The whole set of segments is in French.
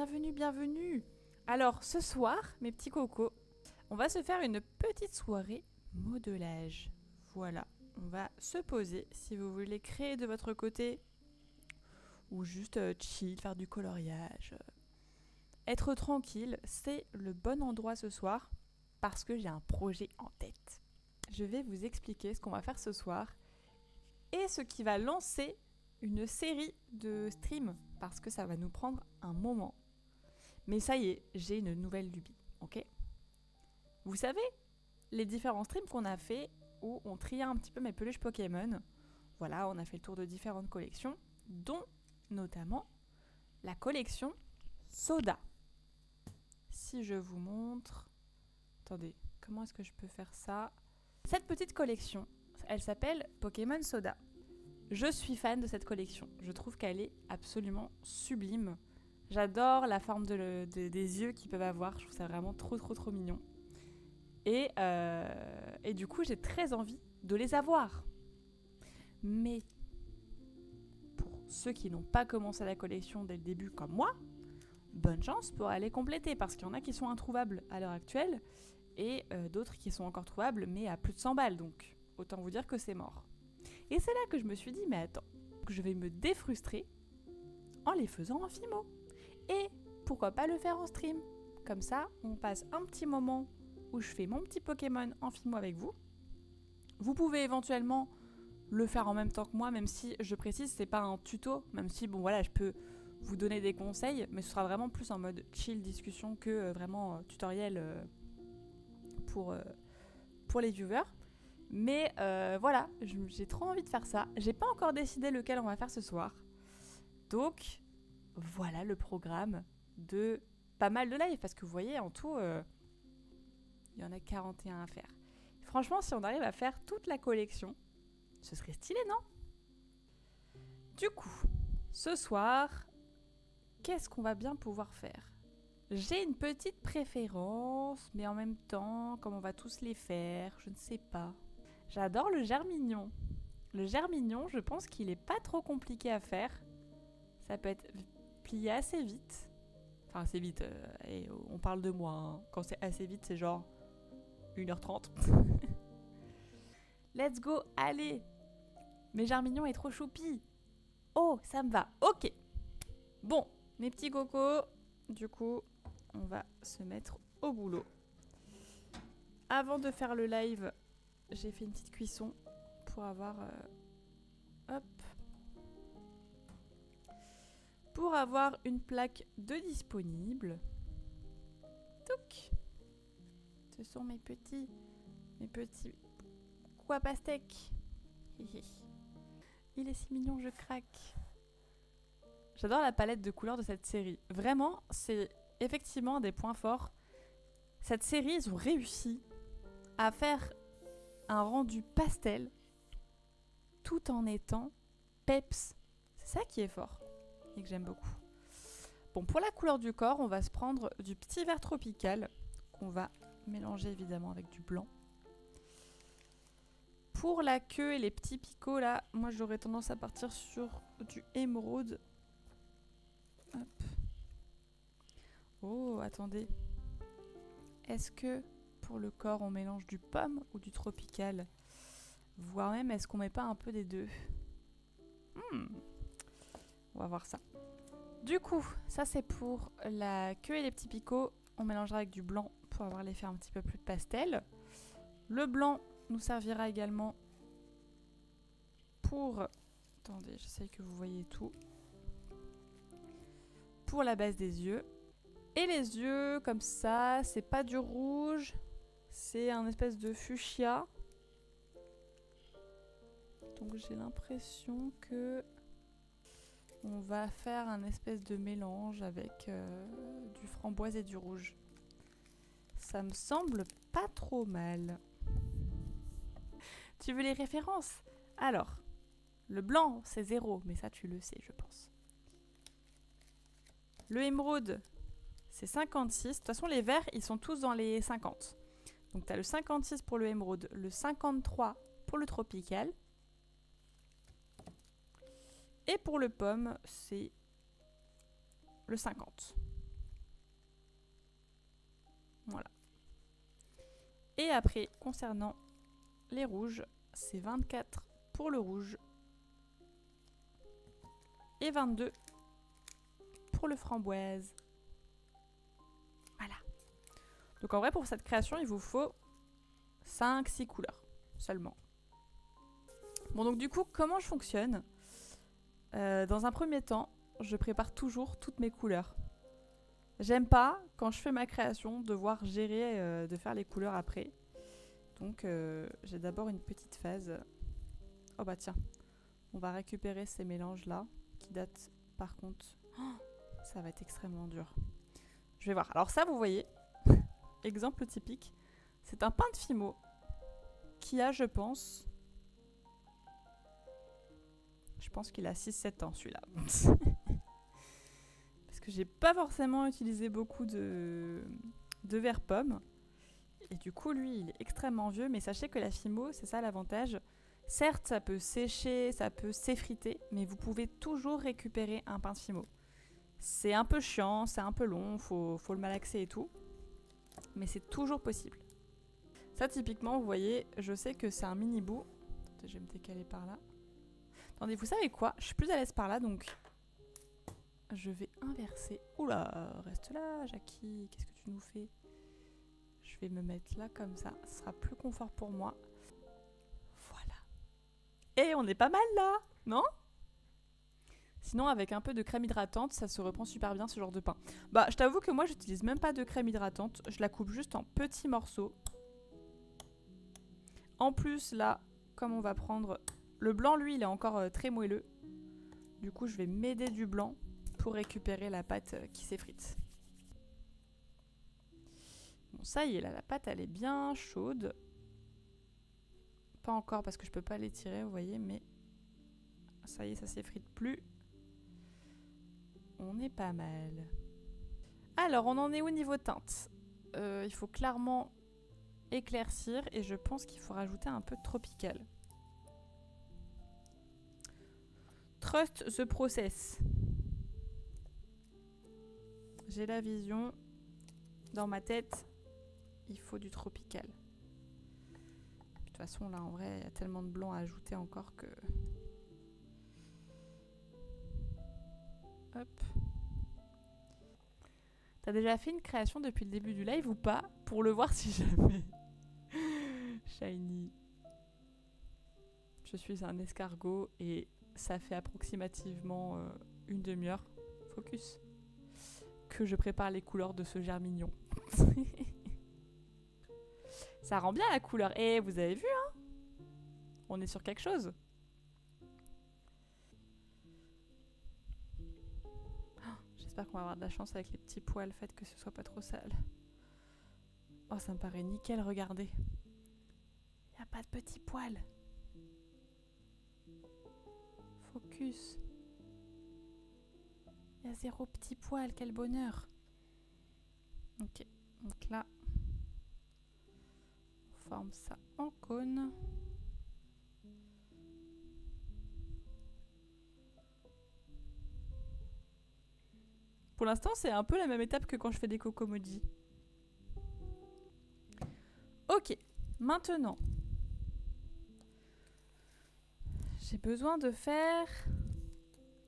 bienvenue, bienvenue. Alors, ce soir, mes petits cocos, on va se faire une petite soirée modelage. Voilà, on va se poser si vous voulez créer de votre côté ou juste chill, faire du coloriage. Être tranquille, c'est le bon endroit ce soir parce que j'ai un projet en tête. Je vais vous expliquer ce qu'on va faire ce soir et ce qui va lancer une série de streams parce que ça va nous prendre un moment. Mais ça y est, j'ai une nouvelle lubie, ok? Vous savez, les différents streams qu'on a fait où on triait un petit peu mes peluches Pokémon. Voilà, on a fait le tour de différentes collections, dont notamment la collection Soda. Si je vous montre... Attendez, comment est-ce que je peux faire ça? Cette petite collection, elle s'appelle Pokémon Soda. Je suis fan de cette collection. Je trouve qu'elle est absolument sublime. J'adore la forme des yeux qu'ils peuvent avoir. Je trouve ça vraiment trop mignon. Et du coup, j'ai très envie de les avoir. Mais pour ceux qui n'ont pas commencé la collection dès le début comme moi, bonne chance pour aller compléter. Parce qu'il y en a qui sont introuvables à l'heure actuelle et d'autres qui sont encore trouvables mais à plus de 100 balles. Donc autant vous dire que c'est mort. Et c'est là que je me suis dit, mais attends, je vais me défrustrer en les faisant en fimo. Et pourquoi pas le faire en stream? Comme ça, on passe un petit moment où je fais mon petit Pokémon en fimo avec vous. Vous pouvez éventuellement le faire en même temps que moi, même si, je précise, c'est pas un tuto, même si, bon voilà, je peux vous donner des conseils, mais ce sera vraiment plus en mode chill discussion que vraiment tutoriel pour les viewers. Mais voilà, j'ai trop envie de faire ça. J'ai pas encore décidé lequel on va faire ce soir. Donc, voilà le programme de pas mal de lives. Parce que vous voyez, en tout, il y en a 41 à faire. Franchement, si on arrive à faire toute la collection, ce serait stylé, non? Du coup, ce soir, qu'est-ce qu'on va bien pouvoir faire? J'ai une petite préférence, mais en même temps, comme on va tous les faire, je ne sais pas. J'adore le germignon. Le germignon, je pense qu'il est pas trop compliqué à faire. Ça peut être plié assez vite. Enfin, assez vite, et on parle de moi. Hein. Quand c'est assez vite, c'est genre 1h30. Let's go, allez! Mais germignon est trop choupi. Oh, ça me va. Ok. Bon, mes petits cocos, du coup, on va se mettre au boulot. Avant de faire le live, j'ai fait une petite cuisson pour avoir... hop. Pour avoir une plaque de disponible. Touc. Ce sont mes petits quoi pastèques. Il est si mignon, je craque. J'adore la palette de couleurs de cette série. Vraiment, c'est effectivement des points forts. Cette série, ils ont réussi à faire un rendu pastel tout en étant peps. C'est ça qui est fort et que j'aime beaucoup. Bon, pour la couleur du corps, on va se prendre du petit vert tropical qu'on va mélanger évidemment avec du blanc. Pour la queue et les petits picots là, moi j'aurais tendance à partir sur du émeraude. Hop. Oh, attendez. Est-ce que pour le corps on mélange du pomme ou du tropical? Voire même est-ce qu'on met pas un peu des deux? On va voir ça. Du coup, ça c'est pour la queue et les petits picots. On mélangera avec du blanc pour avoir l'effet un petit peu plus pastel. Le blanc nous servira également pour... Attendez, j'essaye que vous voyez tout. Pour la base des yeux. Et les yeux, comme ça, c'est pas du rouge. C'est un espèce de fuchsia. Donc j'ai l'impression que... on va faire un espèce de mélange avec du framboise et du rouge. Ça me semble pas trop mal. Tu veux les références? Alors, le blanc, c'est 0, mais ça tu le sais, je pense. Le émeraude, c'est 56. De toute façon, les verts, ils sont tous dans les 50. Donc, tu as le 56 pour le émeraude, le 53 pour le tropical. Et pour le pomme, c'est le 50. Voilà. Et après, concernant les rouges, c'est 24 pour le rouge et 22 pour le framboise. Voilà. Donc en vrai, pour cette création, il vous faut 5-6 couleurs seulement. Bon, donc du coup, comment je fonctionne? Dans un premier temps, je prépare toujours toutes mes couleurs. J'aime pas, quand je fais ma création, devoir gérer, de faire les couleurs après. Donc j'ai d'abord une petite phase. Oh bah tiens, on va récupérer ces mélanges-là, qui datent par contre... Oh, ça va être extrêmement dur. Je vais voir. Alors ça, vous voyez, exemple typique, c'est un pain de Fimo qui a, je pense qu'il a 6-7 ans celui-là. Parce que j'ai pas forcément utilisé beaucoup de verre pomme. Et du coup, lui, il est extrêmement vieux. Mais sachez que la Fimo, c'est ça l'avantage. Certes, ça peut sécher, ça peut s'effriter, mais vous pouvez toujours récupérer un pain de Fimo. C'est un peu chiant, c'est un peu long, faut le malaxer et tout. Mais c'est toujours possible. Ça, typiquement, vous voyez, je sais que c'est un mini bout. Attendez, je vais me décaler par là. Attendez, vous savez quoi? Je suis plus à l'aise par là, donc je vais inverser. Oula, reste là, Jackie. Qu'est-ce que tu nous fais? Je vais me mettre là, comme ça. Ce sera plus confort pour moi. Voilà. Et on est pas mal là, non? Sinon, avec un peu de crème hydratante, ça se reprend super bien ce genre de pain. Bah, je t'avoue que moi, j'utilise même pas de crème hydratante. Je la coupe juste en petits morceaux. En plus, là, comme on va prendre... Le blanc, lui, il est encore très moelleux. Du coup, je vais m'aider du blanc pour récupérer la pâte qui s'effrite. Bon, ça y est, là, la pâte, elle est bien chaude. Pas encore parce que je peux pas l'étirer, vous voyez, mais... Ça y est, ça s'effrite plus. On est pas mal. Alors, on en est au niveau teinte. Il faut clairement éclaircir et je pense qu'il faut rajouter un peu de tropical. Trust the process. J'ai la vision. Dans ma tête, il faut du tropical. De toute façon, là, en vrai, il y a tellement de blanc à ajouter encore que... Hop. T'as déjà fait une création depuis le début du live ou pas? Pour le voir si jamais. Shiny. Je suis un escargot et ça fait approximativement une demi-heure. Focus. Que je prépare les couleurs de ce germignon. Ça rend bien la couleur. Et vous avez vu, hein? On est sur quelque chose. J'espère qu'on va avoir de la chance avec les petits poils, fait que ce soit pas trop sale. Oh, ça me paraît nickel, regardez. Y a pas de petits poils. Focus. Y a 0 petit poil, quel bonheur. Ok, donc là, on forme ça en cône. Pour l'instant, c'est un peu la même étape que quand je fais des cocomojis. Ok, maintenant, j'ai besoin de faire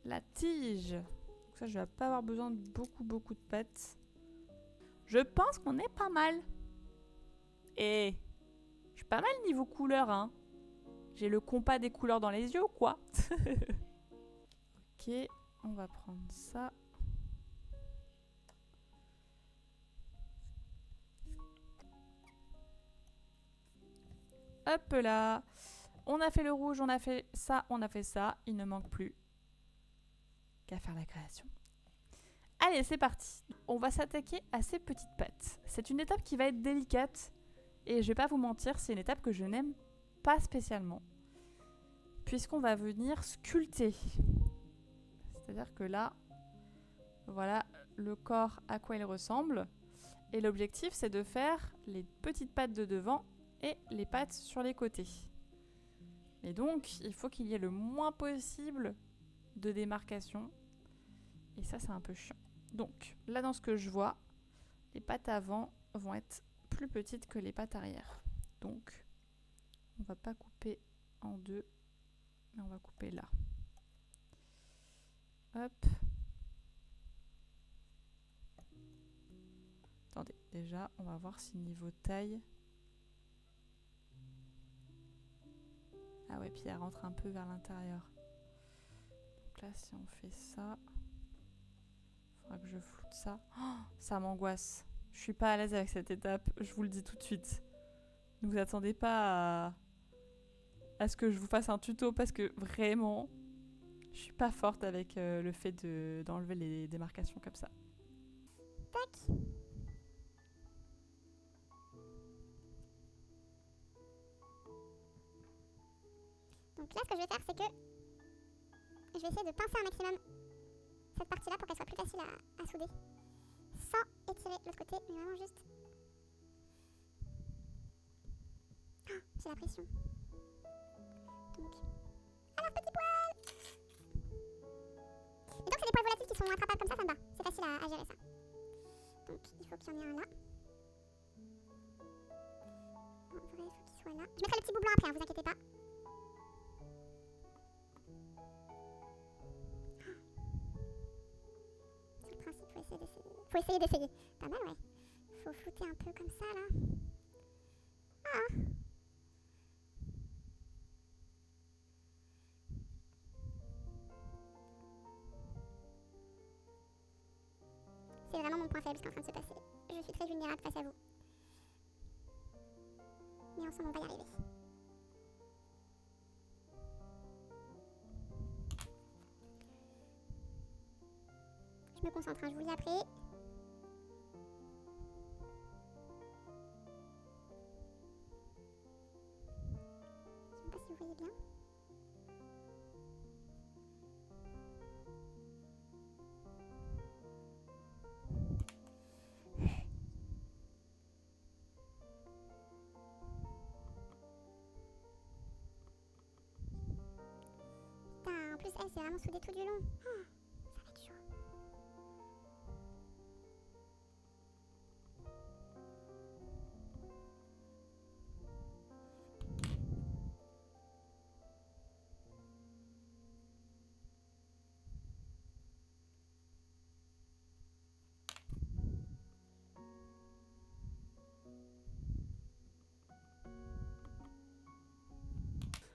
la tige. Donc ça, je vais pas avoir besoin de beaucoup de pâte. Je pense qu'on est pas mal. Et je suis pas mal niveau couleur, hein. J'ai le compas des couleurs dans les yeux ou quoi? Ok, on va prendre ça. Hop là. On a fait le rouge, on a fait ça, on a fait ça. Il ne manque plus qu'à faire la création. Allez, c'est parti. On va s'attaquer à ces petites pattes. C'est une étape qui va être délicate. Et je vais pas vous mentir, c'est une étape que je n'aime pas spécialement. Puisqu'on va venir sculpter. C'est-à-dire que là, voilà le corps à quoi il ressemble. Et l'objectif, c'est de faire les petites pattes de devant et les pattes sur les côtés. Et donc, il faut qu'il y ait le moins possible de démarcation. Et ça, c'est un peu chiant. Donc, là, dans ce que je vois, les pattes avant vont être plus petites que les pattes arrière. Donc, on va pas couper en deux, mais on va couper là. Hop. Attendez, déjà, on va voir si niveau taille... Ah ouais, puis elle rentre un peu vers l'intérieur. Donc là, si on fait ça... Faudra que je floute ça. Oh, ça m'angoisse. Je suis pas à l'aise avec cette étape, je vous le dis tout de suite. Ne vous attendez pas à ce que je vous fasse un tuto parce que vraiment, je suis pas forte avec le fait d'enlever les démarcations comme ça. Tac. Donc là, ce que je vais faire, c'est que je vais essayer de pincer un maximum cette partie-là pour qu'elle soit plus facile à souder. Sans étirer l'autre côté, mais vraiment juste... Oh, j'ai la pression. Donc... Alors, petit poil! Et donc, c'est des poils volatiles qui sont attrapables comme ça me va. C'est facile à gérer ça. Donc, il faut qu'il y en ait un là. En vrai, il faut qu'il soit là. Je mettrai le petit bout blanc après, hein, vous inquiétez pas. C'est le principe, faut essayer d'essayer. Faut essayer d'essayer. Pas mal, ouais. Faut flouter un peu comme ça, là. Ah! C'est vraiment mon point faible ce qui est en train de se passer. Je suis très vulnérable face à vous. Mais ensemble, on va y arriver. Je me concentre, hein, je vous lis après. Je sais pas si vous voyez bien. Putain, en plus, elle, c'est vraiment soudé tout du long. Oh, ça va être chaud.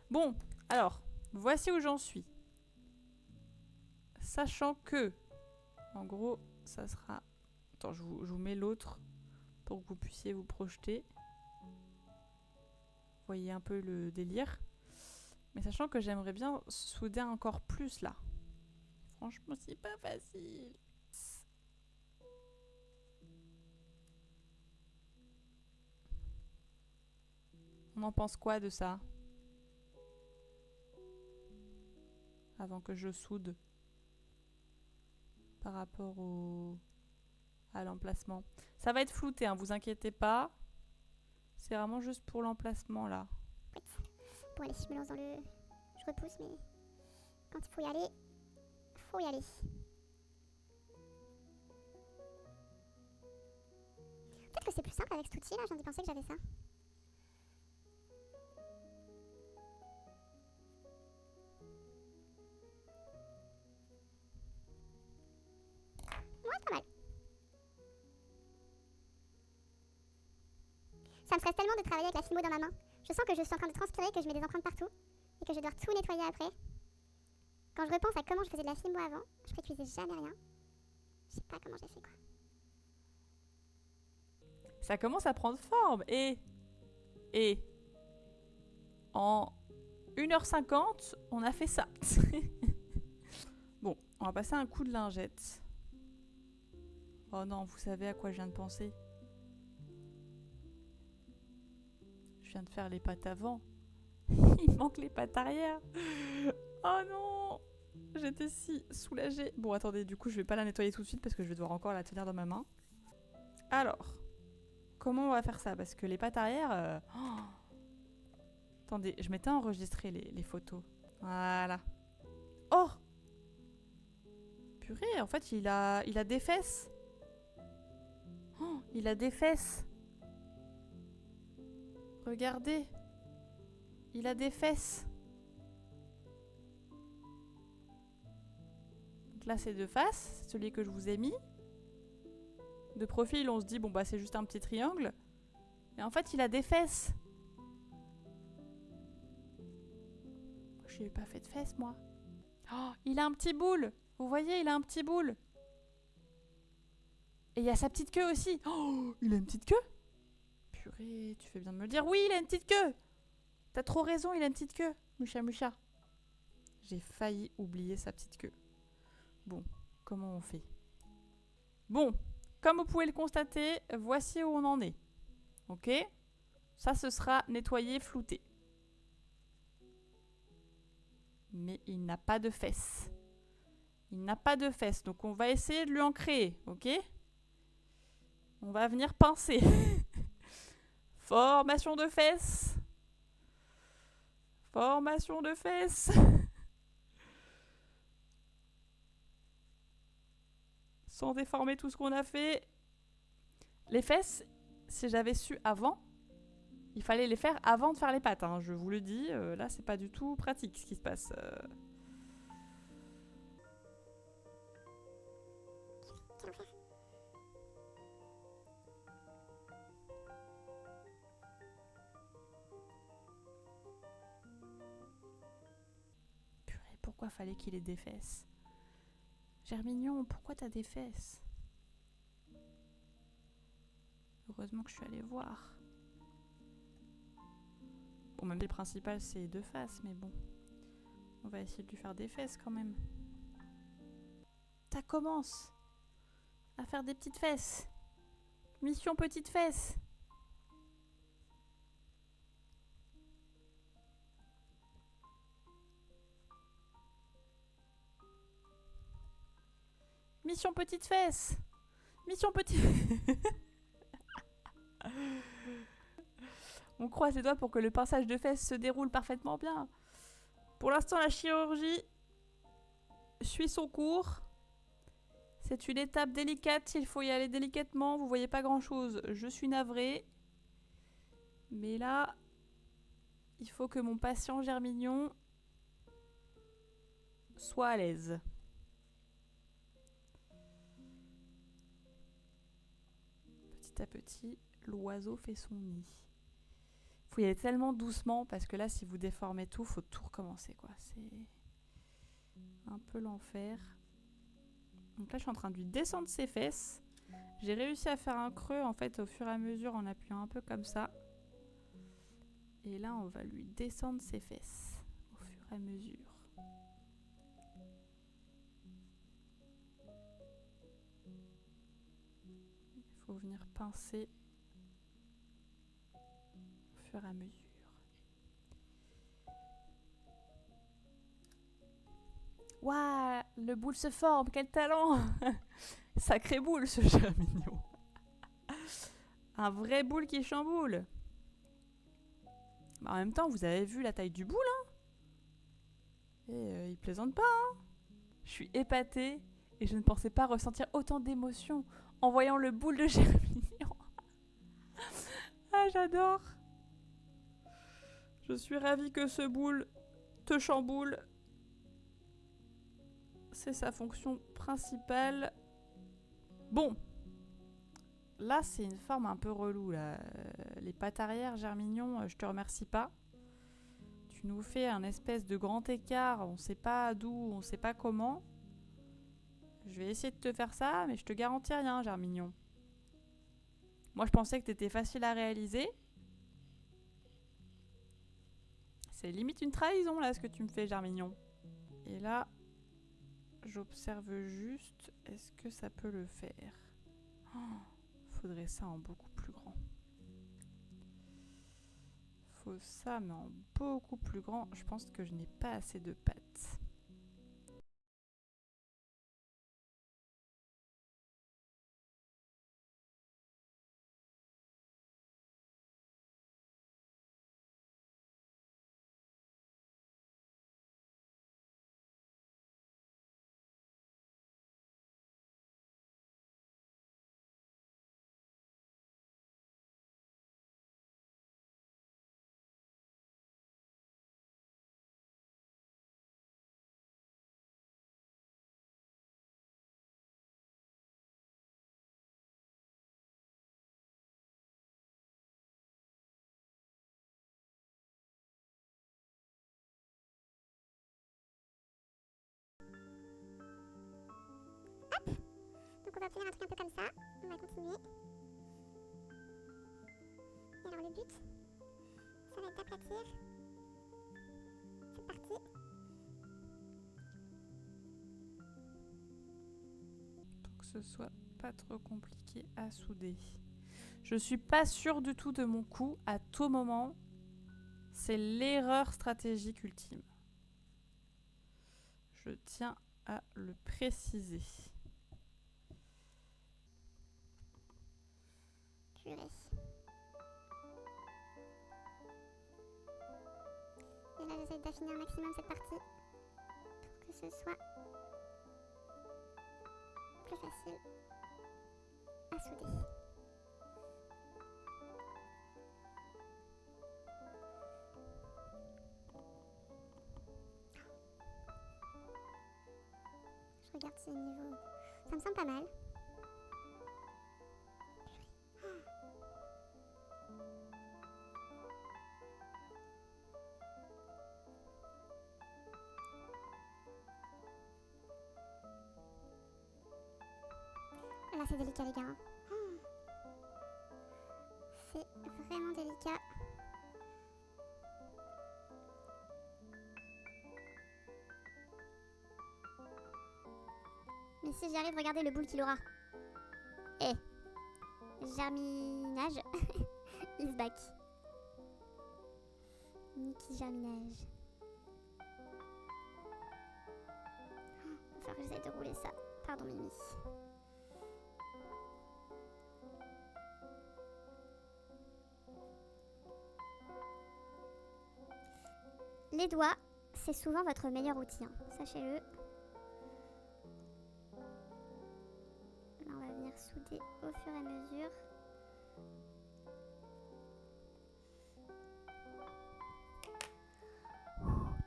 Bon, alors, voici où j'en suis. Sachant que, en gros, ça sera... Attends, je vous mets l'autre pour que vous puissiez vous projeter. Vous voyez un peu le délire. Mais sachant que j'aimerais bien souder encore plus là. Franchement, c'est pas facile. On en pense quoi de ça? Avant que je soude par rapport à l'emplacement. Ça va être flouté, hein, vous inquiétez pas. C'est vraiment juste pour l'emplacement là. Bon, allez, je me lance dans le... Je repousse, mais quand il faut y aller, faut y aller. Peut-être que c'est plus simple avec cet outil là, j'en ai pensé que j'avais ça. Ouais, pas mal. Ça me stresse tellement de travailler avec la filmo dans ma main. Je sens que je suis en train de transpirer, que je mets des empreintes partout et que je dois tout nettoyer après. Quand je repense à comment je faisais de la filmo avant, je récusais jamais rien. Je sais pas comment j'ai fait quoi. Ça commence à prendre forme et en 1h50, on a fait ça. Bon, on va passer un coup de lingette. Oh non, vous savez à quoi je viens de penser? Je viens de faire les pattes avant. Il manque les pattes arrière. Oh non! J'étais si soulagée. Bon, attendez, du coup, je vais pas la nettoyer tout de suite parce que je vais devoir encore la tenir dans ma main. Alors, comment on va faire ça? Parce que les pattes arrière... Oh, attendez, je m'étais enregistré les photos. Voilà. Oh! Purée, en fait, il a des fesses. Oh, il a des fesses. Regardez. Il a des fesses. Donc là, c'est de face. C'est celui que je vous ai mis. De profil, on se dit, bon, bah, c'est juste un petit triangle. Et en fait, il a des fesses. Je n'ai pas fait de fesses, moi. Oh, il a un petit boule. Vous voyez, il a un petit boule. Et il y a sa petite queue aussi. Oh, il a une petite queue? Purée, tu fais bien de me le dire. Oui, il a une petite queue. T'as trop raison, il a une petite queue. Moucha, moucha. J'ai failli oublier sa petite queue. Bon, comment on fait? Bon, comme vous pouvez le constater, voici où on en est. Ok? Ça, ce sera nettoyé, flouté. Mais il n'a pas de fesses. Il n'a pas de fesses, donc on va essayer de lui en créer, ok? On va venir pincer. Formation de fesses. Formation de fesses. Sans déformer tout ce qu'on a fait. Les fesses, si j'avais su avant, il fallait les faire avant de faire les pattes. Hein. Je vous le dis, là, c'est pas du tout pratique ce qui se passe. Purée, pourquoi fallait qu'il ait des fesses? Germignon, pourquoi t'as des fesses? Heureusement que je suis allée voir. Bon, même le principal, c'est deux faces, mais bon. On va essayer de lui faire des fesses quand même. Ça commence à faire des petites fesses. Mission petites fesses. Mission petites fesses. Mission petite... On croise les doigts pour que le pinçage de fesses se déroule parfaitement bien. Pour l'instant, la chirurgie suit son cours. C'est une étape délicate, il faut y aller délicatement. Vous voyez pas grand chose, je suis navrée. Mais là, il faut que mon patient Germignon soit à l'aise. Petit à petit, l'oiseau fait son nid. Faut y aller tellement doucement parce que là, si vous déformez tout, faut tout recommencer, quoi. C'est un peu l'enfer. Donc là, je suis en train de lui descendre ses fesses. J'ai réussi à faire un creux, en fait, au fur et à mesure, en appuyant un peu comme ça. Et là, on va lui descendre ses fesses au fur et à mesure. Il faut venir pincer au fur et à mesure. Waouh, le boule se forme, quel talent! Sacré boule, ce Germignon. Un vrai boule qui chamboule. En même temps, vous avez vu la taille du boule, hein? Et il plaisante pas, hein? Je suis épatée et je ne pensais pas ressentir autant d'émotion en voyant le boule de Germignon. Ah, j'adore! Je suis ravie que ce boule te chamboule. C'est sa fonction principale. Bon. Là, c'est une forme un peu relou, là. Les pattes arrière, Germignon, je te remercie pas. Tu nous fais un espèce de grand écart, on sait pas d'où, on sait pas comment. Je vais essayer de te faire ça, mais je te garantis rien, Germignon. Moi, je pensais que t'étais facile à réaliser. C'est limite une trahison, là, ce que tu me fais, Germignon. Et là, j'observe juste, est-ce que ça peut le faire? Oh, faudrait ça en beaucoup plus grand. Faut ça, mais en beaucoup plus grand. Je pense que je n'ai pas assez de pattes. obtenir un truc un peu comme ça. On va continuer. Et alors le but, ça va être d'aplatir cette partie. Pour que ce soit pas trop compliqué à souder. Je suis pas sûre du tout de mon coup à tout moment. C'est l'erreur stratégique ultime. Je tiens à le préciser. Purée. Et là, j'essaie d'affiner un maximum cette partie pour que ce soit plus facile à souder. Je regarde ces niveaux. Ça me semble pas mal. Là, c'est délicat, les gars. C'est vraiment délicat. Mais si j'y arrive, regardez le boule qu'il aura. Eh, germinage is back. Niki germinage. Il va falloir que j'essaye de rouler ça. Pardon, Mimi. Les doigts, c'est souvent votre meilleur outil, hein. Sachez-le. Là, on va venir souder au fur et à mesure.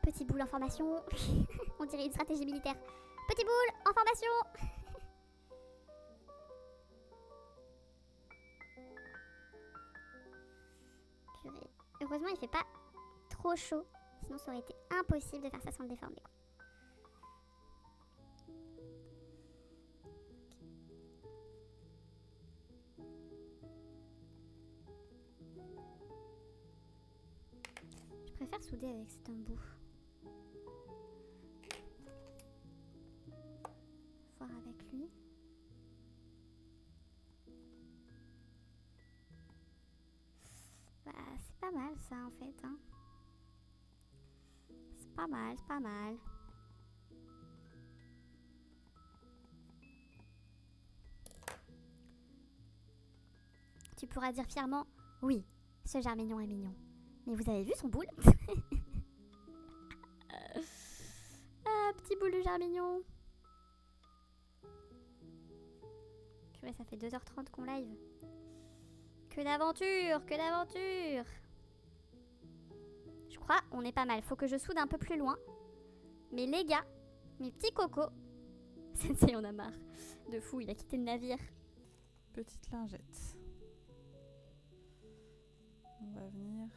Petit boule en formation. On dirait une stratégie militaire. Petit boule en formation. Purée. Heureusement, il fait pas trop chaud. Sinon, ça aurait été impossible de faire ça sans le déformer. Je préfère souder avec cet embout. Voir avec lui. Bah, c'est pas mal ça en fait, hein. C'est pas mal, c'est pas mal. Tu pourras dire fièrement, oui, ce germignon est mignon. Mais vous avez vu son boule? Ah, petit boule de germignon. Purée, ça fait 2h30 qu'on live. Que d'aventure, que d'aventure. Je crois on est pas mal. Faut que je soude un peu plus loin. Mais les gars, mes petits cocos, Sensei en a marre. De fou, il a quitté le navire. Petite lingette. On va venir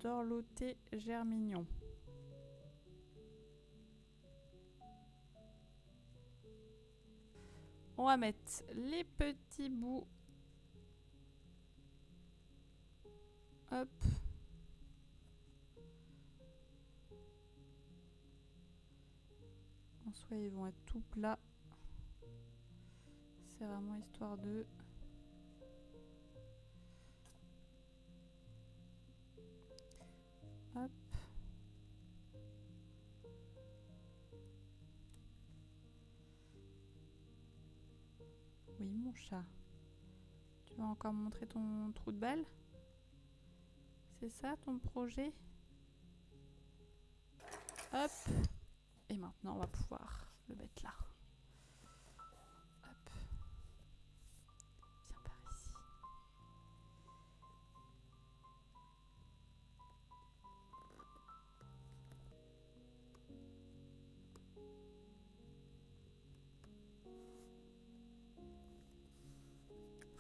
dorloter germignon. On va mettre les petits bouts. Hop. En soi, ils vont être tout plats. C'est vraiment histoire de... Hop. Oui, mon chat. Tu vas encore me montrer ton trou de balle? C'est ça ton projet? Hop. Et maintenant, on va pouvoir le mettre là. Hop. Viens par ici.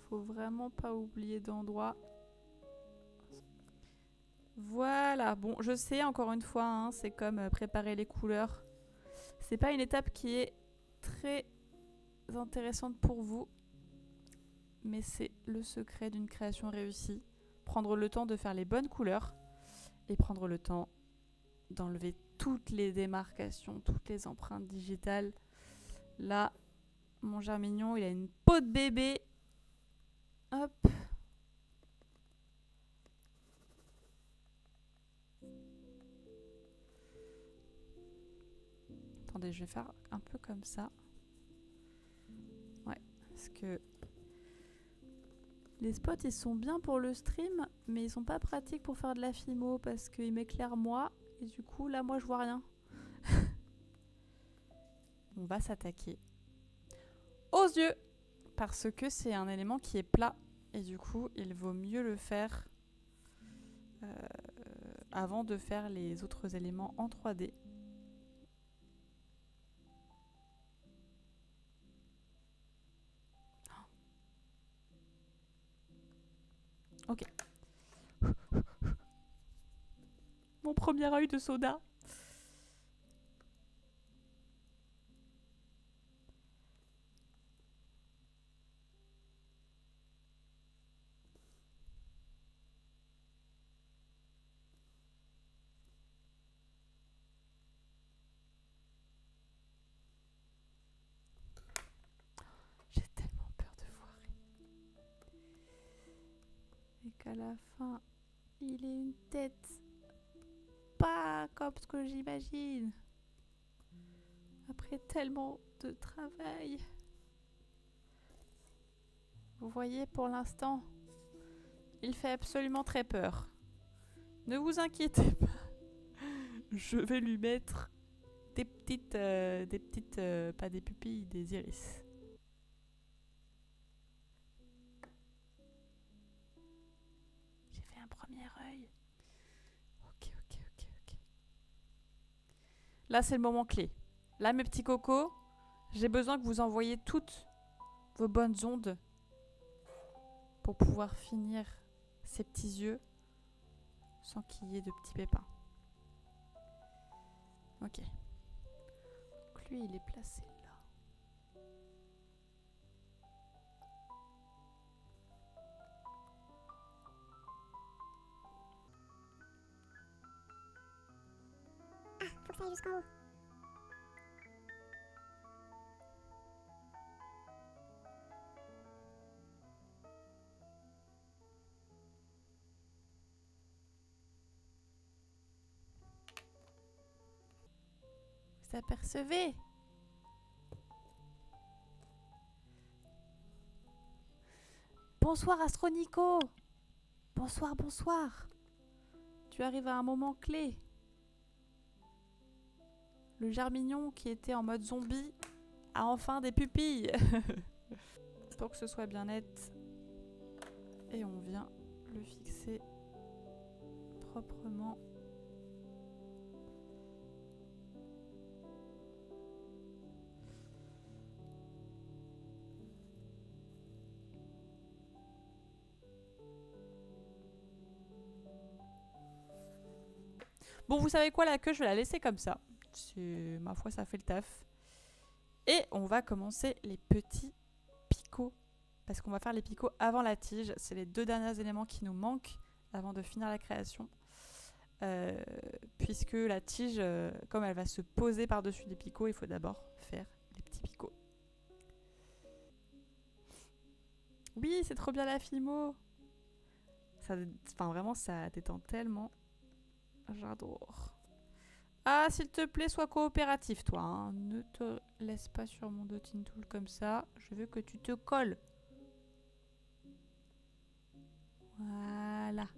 Faut vraiment pas oublier d'endroit. Voilà, bon, je sais, encore une fois, hein, c'est comme préparer les couleurs. C'est pas une étape qui est très intéressante pour vous. Mais c'est le secret d'une création réussie. Prendre le temps de faire les bonnes couleurs et prendre le temps d'enlever toutes les démarcations, toutes les empreintes digitales. Là, mon germignon, il a une peau de bébé. Hop. Attendez, je vais faire un peu comme ça. Ouais, parce que les spots, ils sont bien pour le stream, mais ils sont pas pratiques pour faire de la fimo parce qu'ils m'éclairent moi. Et du coup, là, moi, je vois rien. On va s'attaquer aux yeux parce que c'est un élément qui est plat. Et du coup, il vaut mieux le faire avant de faire les autres éléments en 3D. Ok. Mon premier œil de soda. J'ai tellement peur de foirer. Et qu'à la fin, il ait une tête pas comme ce que j'imagine. Après tellement de travail. Vous voyez, pour l'instant, il fait absolument très peur. Ne vous inquiétez pas. Je vais lui mettre des petites, pas des pupilles, des iris. J'ai fait un premier œil. Ok. Là, c'est le moment clé. Là, mes petits cocos, j'ai besoin que vous envoyiez toutes vos bonnes ondes pour pouvoir finir ces petits yeux sans qu'il y ait de petits pépins. Ok. Donc lui, il est placé là. Ah, faut que ça aille jusqu'en haut. Vous apercevez? Bonsoir Astronico. Bonsoir. Tu arrives à un moment clé. Le germignon qui était en mode zombie a enfin des pupilles. Pour que ce soit bien net. Et on vient le fixer proprement. Bon, vous savez quoi, la queue, je vais la laisser comme ça. Ma foi, ça fait le taf. Et on va commencer les petits picots. Parce qu'on va faire les picots avant la tige. C'est les deux derniers éléments qui nous manquent avant de finir la création. Puisque la tige, comme elle va se poser par-dessus les picots, il faut d'abord faire les petits picots. Oui, c'est trop bien la fimo. Enfin, vraiment, ça détend tellement. J'adore. Ah, s'il te plaît, sois coopératif, toi. Hein. Ne te laisse pas sur mon dotting tool comme ça. Je veux que tu te colles. Voilà.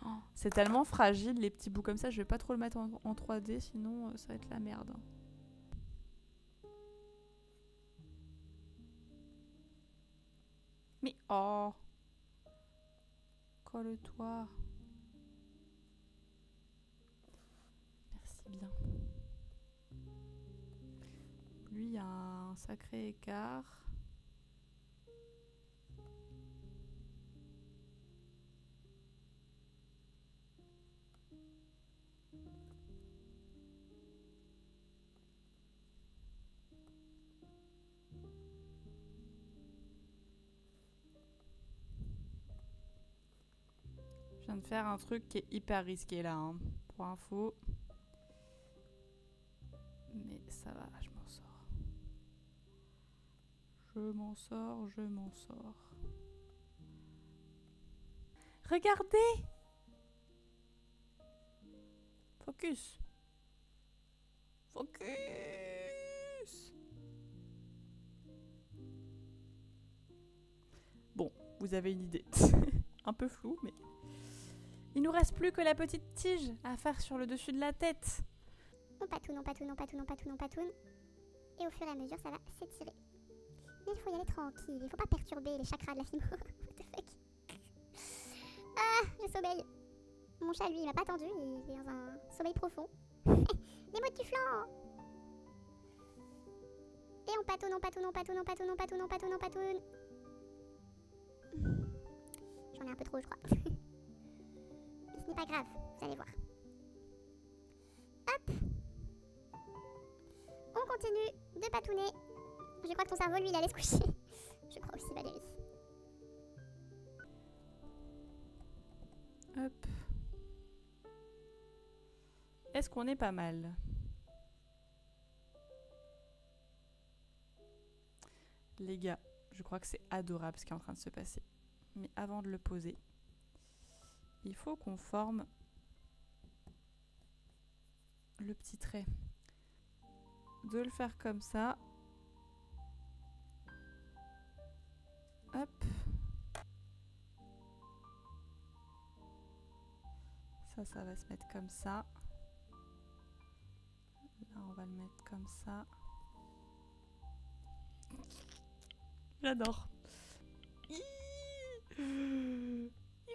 Oh, c'est tellement fragile, les petits bouts comme ça. Je vais pas trop le mettre en 3D, sinon ça va être la merde. Mais oh, colle-toi. Merci bien. Lui, il y a un sacré écart. viens de faire un truc qui est hyper risqué là, hein, pour info. Mais ça va, je m'en sors. Je m'en sors, je m'en sors. Regardez! Focus! Focus! Bon, vous avez une idée. Un peu flou, mais... Il nous reste plus que la petite tige à faire sur le dessus de la tête. On patoune, on patoune, on patoune, on patoune, on patoune. Et au fur et à mesure, ça va s'étirer. Mais il faut y aller tranquille, il faut pas perturber les chakras de la fimo. What the fuck? Ah, je sommeille. Mon chat, lui, il m'a pas attendu, il est dans un sommeil profond. Les mots du flanc. Et on patoune, on patoune, on patoune, on patoune, on patoune, on patoune, on patoune. J'en ai un peu trop, je crois. Mais ce n'est pas grave, vous allez voir. Hop. On continue de patouner. Je crois que ton cerveau, lui, il allait se coucher. Je crois aussi, Valérie. Hop. Est-ce qu'on est pas mal? Les gars, je crois que c'est adorable ce qui est en train de se passer. Mais avant de le poser, il faut qu'on forme le petit trait. De le faire comme ça. Hop. Ça va se mettre comme ça. Là, on va le mettre comme ça. J'adore. Il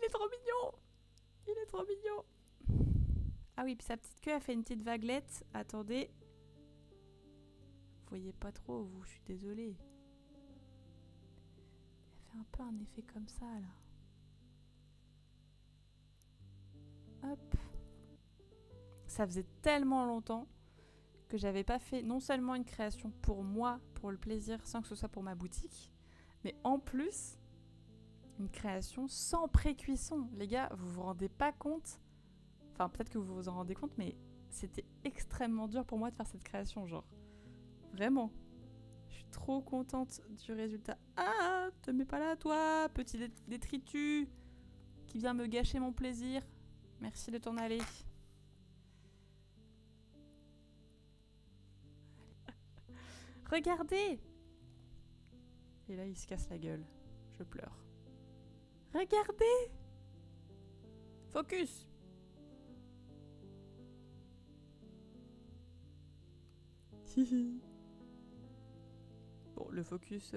est trop mignon. Il est trop mignon. Ah oui, puis sa petite queue a fait une petite vaguelette. Attendez. Vous voyez pas trop, vous, je suis désolée. Elle fait un peu un effet comme ça, là. Hop. Ça faisait tellement longtemps que j'avais pas fait non seulement une création pour moi, pour le plaisir, sans que ce soit pour ma boutique, mais en plus, une création sans pré-cuisson. Les gars, vous vous rendez pas compte? Enfin, peut-être que vous vous en rendez compte, mais c'était extrêmement dur pour moi de faire cette création, genre. Vraiment. Je suis trop contente du résultat. Ah, te mets pas là, toi, petit détritus, qui vient me gâcher mon plaisir. Merci de t'en aller. Regardez! Et là, il se casse la gueule. Je pleure. Regardez! Focus! Bon, le focus...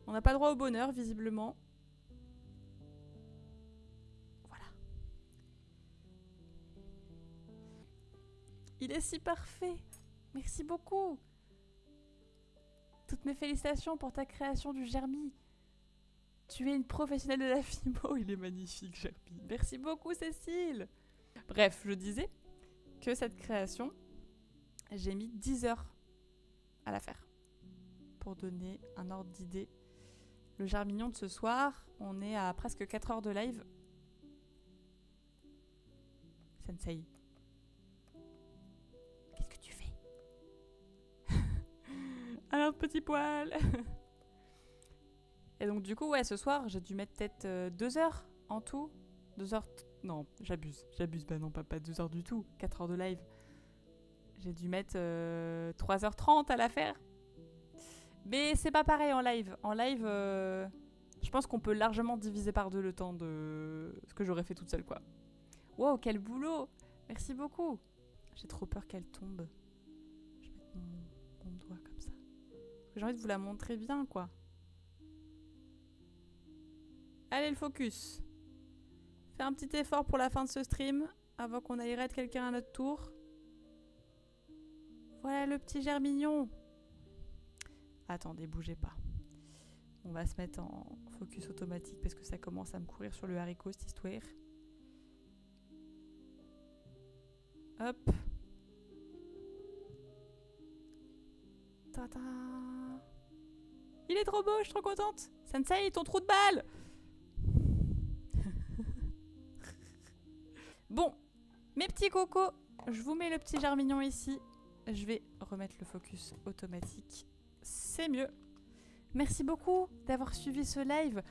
On n'a pas le droit au bonheur, visiblement. Voilà. Il est si parfait! Merci beaucoup! Toutes mes félicitations pour ta création du Germi. Tu es une professionnelle de la fimo. Il est magnifique, Germi. Merci beaucoup, Cécile. Bref, je disais que cette création, j'ai mis 10 heures à la faire. Pour donner un ordre d'idée. Le Germignon de ce soir, on est à presque 4 heures de live. Sensei. Qu'est-ce que tu fais? Alors, petit poil. Et donc, du coup, ouais, ce soir, j'ai dû mettre peut-être 2 heures en tout. 2 heures... Non, j'abuse. Bah non, pas 2 heures du tout. 4 heures de live. J'ai dû mettre 3h30 à la faire. Mais c'est pas pareil en live. En live, je pense qu'on peut largement diviser par 2 le temps de ce que j'aurais fait toute seule, quoi. Wow, quel boulot! Merci beaucoup. J'ai trop peur qu'elle tombe. Je vais mettre mon doigt comme ça. J'ai envie de vous la montrer bien, quoi. Allez, le focus. Fais un petit effort pour la fin de ce stream, avant qu'on aille raid quelqu'un à notre tour. Voilà le petit Germignon. Attendez, bougez pas. On va se mettre en focus automatique parce que ça commence à me courir sur le haricot, cette histoire. Hop. Tada. Il est trop beau, je suis trop contente. Sensei, ton trou de balle. Mes petits cocos, je vous mets le petit germignon ici. Je vais remettre le focus automatique. C'est mieux. Merci beaucoup d'avoir suivi ce live.